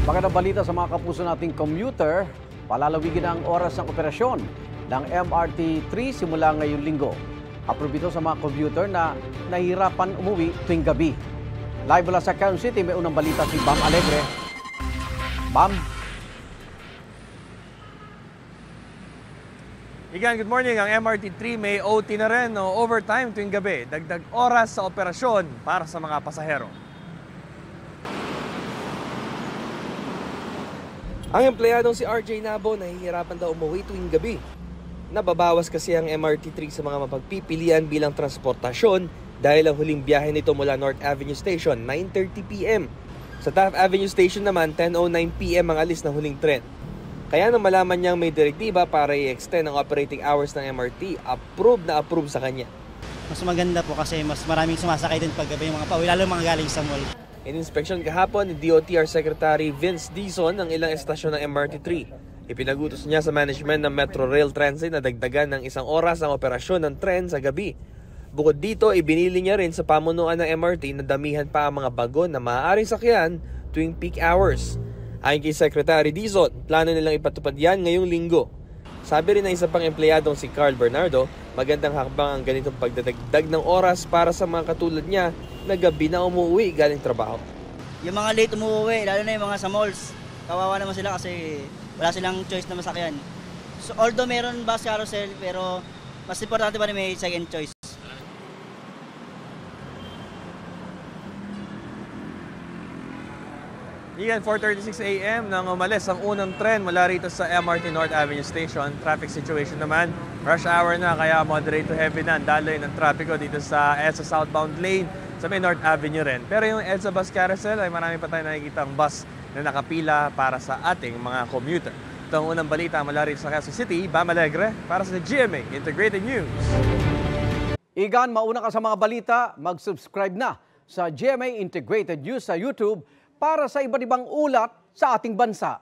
Magandang balita sa mga kapuso nating commuter, palalawigin ang oras ng operasyon ng MRT-3 simula ngayong linggo. Approve ito sa mga commuter na nahihirapan umuwi tuwing gabi. Live mula sa Quezon City, may unang balita si Bam Alegre. Bam? Igan, good morning. Ang MRT-3 may OT na rin o overtime tuwing gabi. Dagdag oras sa operasyon para sa mga pasahero. Ang empleyadong si RJ Nabo nahihirapan daw umuwi tuwing gabi. Nababawas kasi ang MRT-3 sa mga mapagpipilian bilang transportasyon dahil ang huling biyahe nito mula North Avenue Station 9:30 p.m. Sa Taft Avenue Station naman 10:09 p.m. ang alis ng huling tren. Kaya nang malaman niyang may direktiba para i-extend ang operating hours ng MRT, approve sa kanya. Mas maganda po kasi mas maraming sumasakay din paggabi yung mga pauwi, lalo mga galing sa mall. In-inspection kahapon ni DOTR Secretary Vince Dizon ang ilang estasyon ng MRT-3. Ipinagutos niya sa management ng Metro Rail Transit na dagdagan ng 1 oras ang operasyon ng tren sa gabi. Bukod dito, ibinili niya rin sa pamunuan ng MRT na damihan pa ang mga bagon na maaaring sakyan tuwing peak hours. Ayon kay Secretary Dizon, plano nilang ipatupad yan ngayong linggo. Sabi rin ng isa pang empleyadong si Carl Bernardo, magandang hakbang ang ganitong pagdadagdag ng oras para sa mga katulad niya na gabi na umuwi galing trabaho. Yung mga late umuwi, lalo na yung mga sa malls, kawawa naman sila kasi wala silang choice na masakyan. So although meron bus carousel, pero mas importante pa rin may second choice. Igan, 4:36 a.m. nang umalis ang unang tren mula rito sa MRT North Avenue Station. Traffic situation naman, rush hour na kaya moderate to heavy na ang daloy ng trapiko dito sa EDSA southbound lane sa may North Avenue rin. Pero yung EDSA bus carousel ay marami pa tayong nakikita ang bus na nakapila para sa ating mga commuter. Ito ang unang balita mula rito sa Quezon City, Bam Alegre para sa GMA Integrated News. Igan, mauna ka sa mga balita, mag-subscribe na sa GMA Integrated News sa YouTube para sa iba't ibang ulat sa ating bansa.